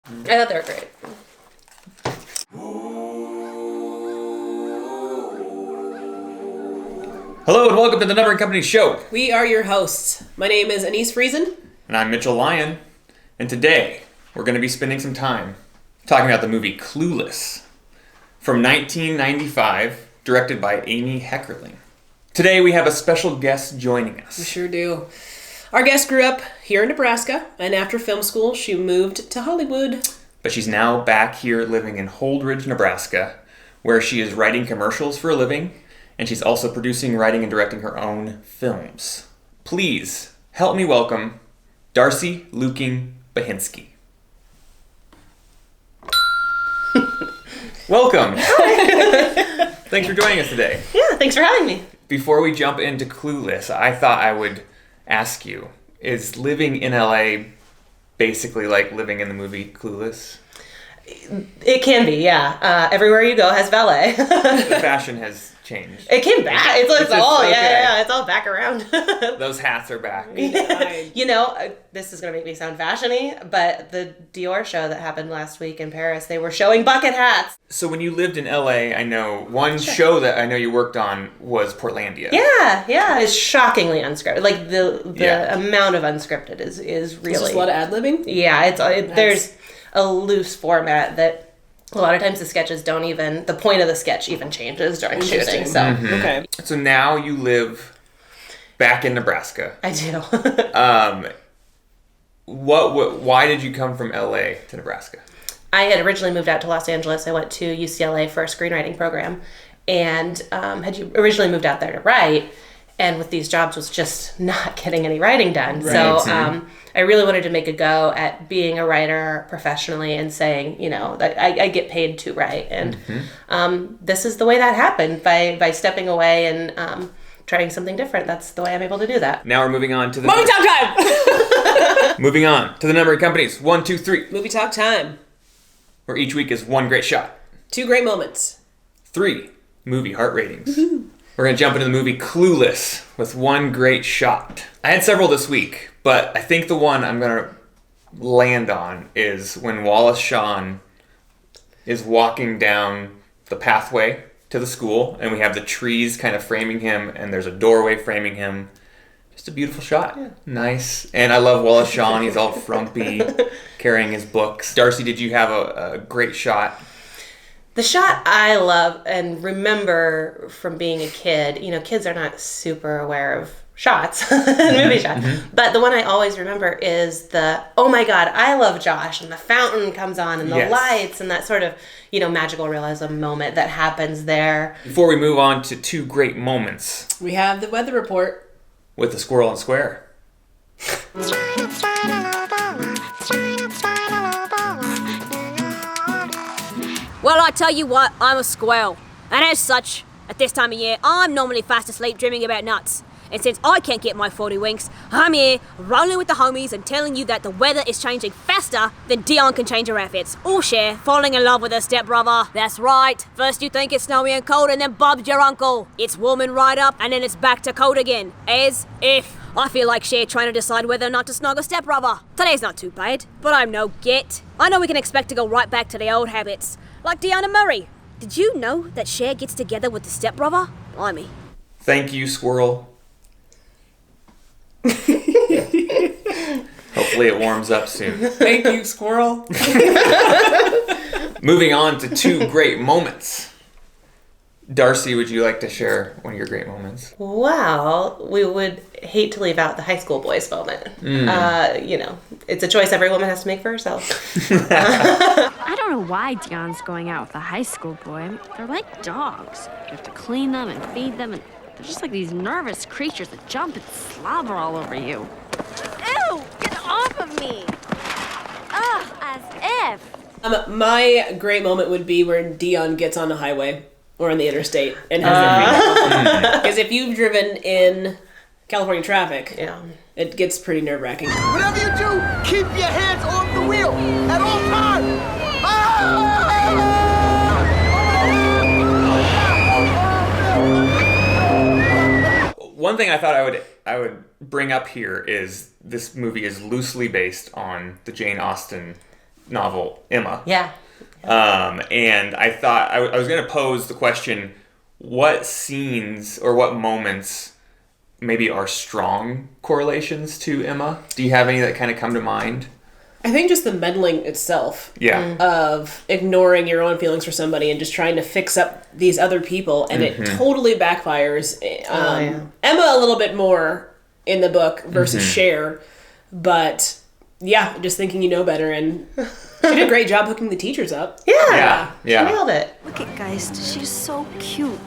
I thought they were great. Hello and welcome to the Numbering Company Show. We are your hosts. My name is Anise Friesen. And I'm Mitchell Lyon. And today, we're going to be spending some time talking about the movie Clueless from 1995, directed by Amy Heckerling. Today, we have a special guest joining us. We sure do. Our guest grew up here in Nebraska, and after film school, she moved to Hollywood. But she's now back here living in Holdridge, Nebraska, where she is writing commercials for a living, and she's also producing, writing, and directing her own films. Please help me welcome Darcy Lueking Bahensky. Welcome. Thanks for joining us today. Yeah, thanks for having me. Before we jump into Clueless, I thought I would ask you, is living in LA basically like living in the movie Clueless? It can be, yeah. Everywhere you go has valet. The fashion has changed. It came back. It's all back around. Those hats are back. You know, this is going to make me sound fashion-y, but the Dior show that happened last week in Paris, they were showing bucket hats. So when you lived in LA, I know one show that I know you worked on was Portlandia. Yeah. It's shockingly unscripted. Like the amount of unscripted is really... It's just a lot of ad-libbing? Yeah, there's a loose format that a lot of times the sketches don't even, the point of the sketch even changes during shooting. So Okay. So now you live back in Nebraska. I do. Why did you come from LA to Nebraska? I had originally moved out to Los Angeles. I went to UCLA for a screenwriting program and had originally moved out there to write. And with these jobs was just not getting any writing done. Right. So I really wanted to make a go at being a writer professionally and saying, you know, that I get paid to write. And this is the way that happened by stepping away and trying something different. That's the way I'm able to do that. Now we're moving on to the... Movie talk time! Moving on to the numbering companies. 1, 2, 3. Movie talk time. Where each week is one great shot. 2 great moments. 3 movie heart ratings. We're going to jump into the movie Clueless with one great shot. I had several this week, but I think the one I'm going to land on is when Wallace Shawn is walking down the pathway to the school, and we have the trees kind of framing him, and there's a doorway framing him. Just a beautiful shot. Yeah. Nice. And I love Wallace Shawn. He's all frumpy, carrying his books. Darcy, did you have a great shot? The shot I love and remember from being a kid, you know, kids are not super aware of shots, movie shots, but the one I always remember is the, oh my God, I love Josh, and the fountain comes on and the lights and that sort of, you know, magical realism moment that happens there. Before we move on to 2 great moments. We have the weather report. With the Squirrel and Square. Well, I tell you what, I'm a squirrel. And as such, at this time of year, I'm normally fast asleep dreaming about nuts. And since I can't get my 40 winks, I'm here rolling with the homies and telling you that the weather is changing faster than Dion can change her outfits. Or Cher falling in love with her stepbrother. That's right. First you think it's snowy and cold and then Bob's your uncle. It's warming right up and then it's back to cold again. As if. I feel like Cher trying to decide whether or not to snog her stepbrother. Today's not too bad, but I'm no git. I know we can expect to go right back to the old habits. Like Deanna Murray. Did you know that Cher gets together with the stepbrother? Blimey. Thank you, Squirrel. Hopefully it warms up soon. Thank you, Squirrel. Moving on to 2 great moments. Darcy, would you like to share one of your great moments? Well, we would hate to leave out the high school boys moment. You know, it's a choice every woman has to make for herself. I don't know why Dion's going out with a high school boy. They're like dogs. You have to clean them and feed them, and they're just like these nervous creatures that jump and slobber all over you. Ew! Get off of me! Ugh, as if. My great moment would be when Dion gets on the highway or on the interstate and has because if you've driven in California traffic, it gets pretty nerve-wracking. Whatever you do, keep your hands off the wheel at all times. One thing I thought I would bring up here is this movie is loosely based on the Jane Austen novel, Emma. Yeah. And I thought I was going to pose the question, what scenes or what moments maybe are strong correlations to Emma? Do you have any that kind of come to mind? I think just the meddling itself. Yeah. Of ignoring your own feelings for somebody and just trying to fix up these other people, and it totally backfires. Emma a little bit more in the book versus Cher, but yeah, just thinking you know better, and she did a great job hooking the teachers up. Yeah. She nailed it. Look at Geist. She's so cute.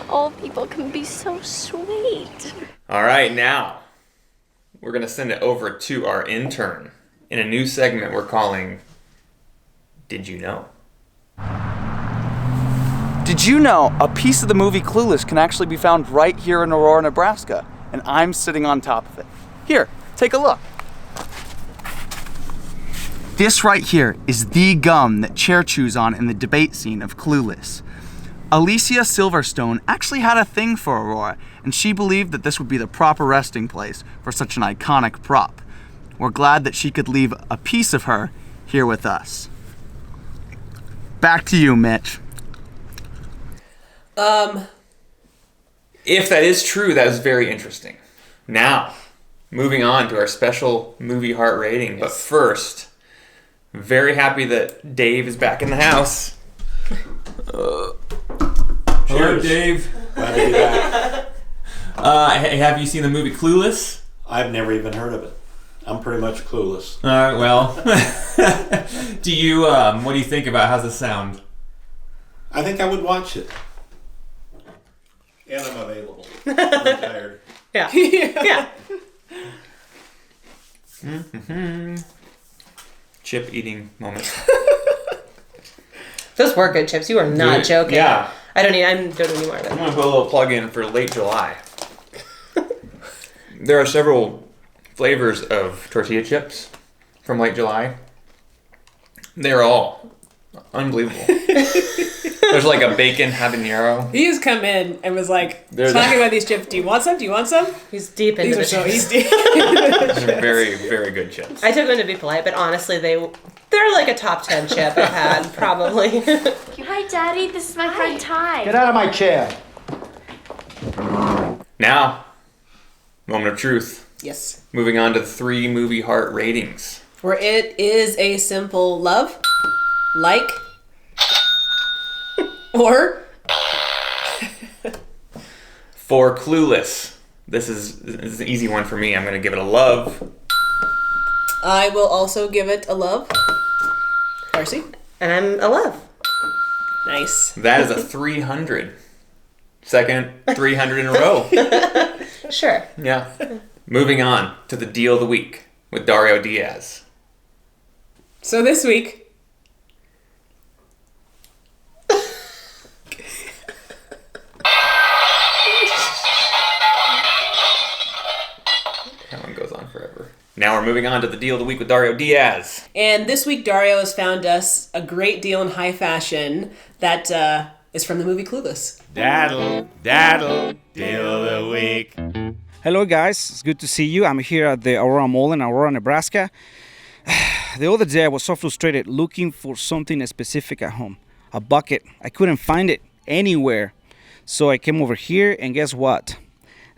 All people can be so sweet. All right, now we're going to send it over to our intern in a new segment we're calling Did You Know? Did you know a piece of the movie Clueless can actually be found right here in Aurora, Nebraska? And I'm sitting on top of it. Here, take a look. This right here is the gum that Cher chews on in the debate scene of Clueless. Alicia Silverstone actually had a thing for Aurora, and she believed that this would be the proper resting place for such an iconic prop. We're glad that she could leave a piece of her here with us. Back to you, Mitch. If that is true, that is very interesting. Now, moving on to our special movie heart rating. But first, very happy that Dave is back in the house. Hello, Dave. Glad to be back. Have you seen the movie Clueless? I've never even heard of it. I'm pretty much clueless. All right, well, do you? What do you think about? How's it sound? I think I would watch it. And I'm available. I'm retired. Yeah. Chip eating moment. Those were good chips. You were not joking. Yeah. I don't need any more of I'm it. going to put a little plug in for late July. There are several flavors of tortilla chips from late July. They're all unbelievable. There's like a bacon habanero. He just come in and was like talking about these chips. Do you want some? Do you want some? He's deep into the chips. He's deep into the They're very, very good chips. I took them to be polite, but honestly, they're like a top 10 chip I've had, probably. Hi, Daddy. This is my friend Ty. Get out of my chair. Now, moment of truth. Yes. Moving on to the 3 movie heart ratings. Where it is a simple love, like, or... For Clueless, this is an easy one for me. I'm going to give it a love. I will also give it a love. Darcy? And I'm a love. Nice. That is a 300. Second 300 in a row. Sure. Yeah. Moving on to the deal of the week with Dario Diaz. So this week... That one goes on forever. Now we're moving on to the deal of the week with Dario Diaz. And this week, Dario has found us a great deal in high fashion that is from the movie Clueless. Daddle, deal of the week. Hello guys, it's good to see you. I'm here at the Aurora Mall in Aurora, Nebraska. The other day I was so frustrated looking for something specific at home. A bucket. I couldn't find it anywhere. So I came over here and guess what?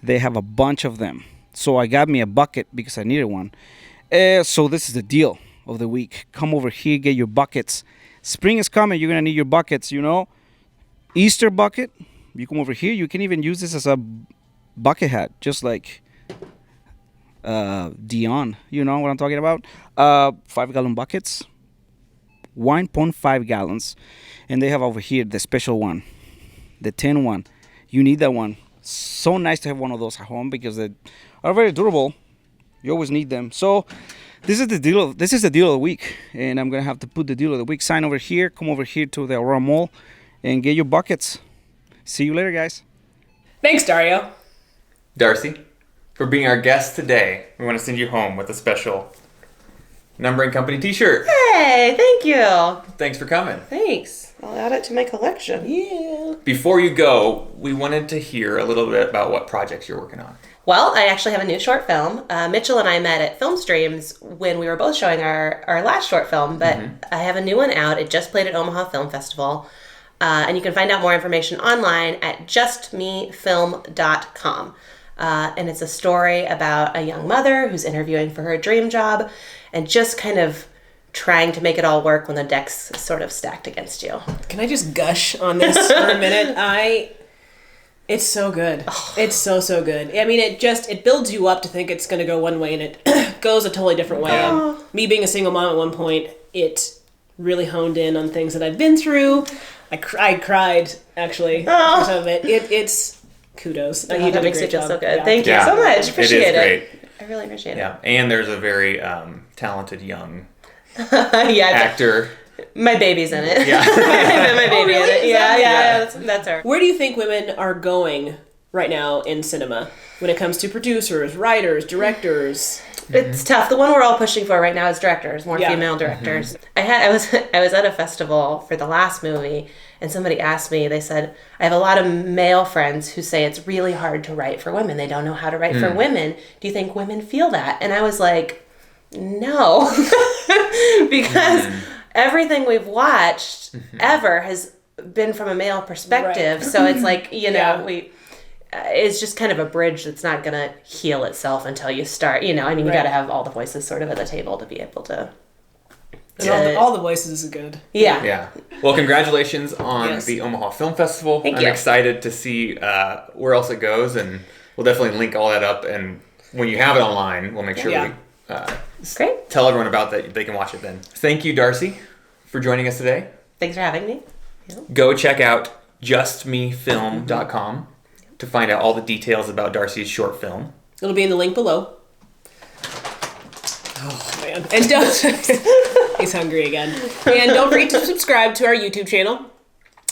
They have a bunch of them. So I got me a bucket because I needed one. So this is the deal of the week. Come over here, get your buckets. Spring is coming, you're gonna need your buckets, you know. Easter bucket, you come over here, you can even use this as a bucket hat, just like Dion, you know what I'm talking about. 5-gallon buckets, 1.5 gallons, and they have over here the special one, the 10 one. You need that one. So nice to have one of those at home because they are very durable. You always need them. So this is the deal. This is the deal of the week, and I'm gonna have to put the deal of the week sign over here. Come over here to the Aurora Mall and get your buckets. See you later, guys. Thanks, Dario. Darcy, for being our guest today, we want to send you home with a special Numbering Company t-shirt. Yay! Thank you. Thanks for coming. Thanks. I'll add it to my collection. Yeah. Before you go, we wanted to hear a little bit about what projects you're working on. Well, I actually have a new short film. Mitchell and I met at Film Streams when we were both showing our last short film, but I have a new one out. It just played at Omaha Film Festival. And you can find out more information online at justmefilm.com. And it's a story about a young mother who's interviewing for her dream job and just kind of trying to make it all work when the deck's sort of stacked against you. Can I just gush on this for a minute? It's so good. It's so good. I mean, it builds you up to think it's going to go one way, and it goes a totally different way. And me being a single mom at one point, it really honed in on things that I've been through. I cried, actually, for some of it. It's kudos. You did that a makes great me feel job. so good. Thank you so much. Appreciate it. Great. I really appreciate it. And there's a very talented young yeah, actor. My baby's in it. Yeah. I put my baby in it. Yeah. That's her. Where do you think women are going right now in cinema when it comes to producers, writers, directors? It's tough. The one we're all pushing for right now is directors, more female directors. I was at a festival for the last movie, and somebody asked me, they said, I have a lot of male friends who say it's really hard to write for women. They don't know how to write for women. Do you think women feel that? And I was like, no. Because everything we've watched ever has been from a male perspective. Right. So it's like, it's just kind of a bridge that's not going to heal itself until you start, you got to have all the voices sort of at the table to be able to. All the voices is good. Yeah. Yeah. Well, congratulations on the Omaha Film Festival. Thank I'm you. excited to see where else it goes, and we'll definitely link all that up. And when you have it online, we'll make sure we great. Tell everyone about that. They can watch it then. Thank you, Darcy, for joining us today. Thanks for having me. Yeah. Go check out justmefilm.com to find out all the details about Darcy's short film. It'll be in the link below. Oh, man. And he's hungry again. And don't forget to subscribe to our YouTube channel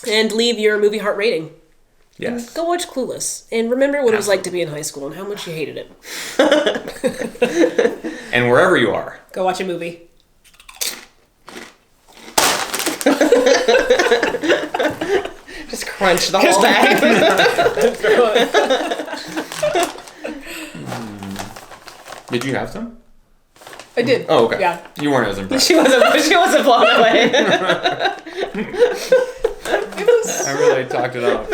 and leave your movie heart rating. Yes. And go watch Clueless. And remember what it was like to be in high school and how much you hated it. And wherever you are, go watch a movie. Just crunch the whole bag. Did you have some? I did. Oh, okay. Yeah. You weren't as impressed. She wasn't blown away. I really talked it up.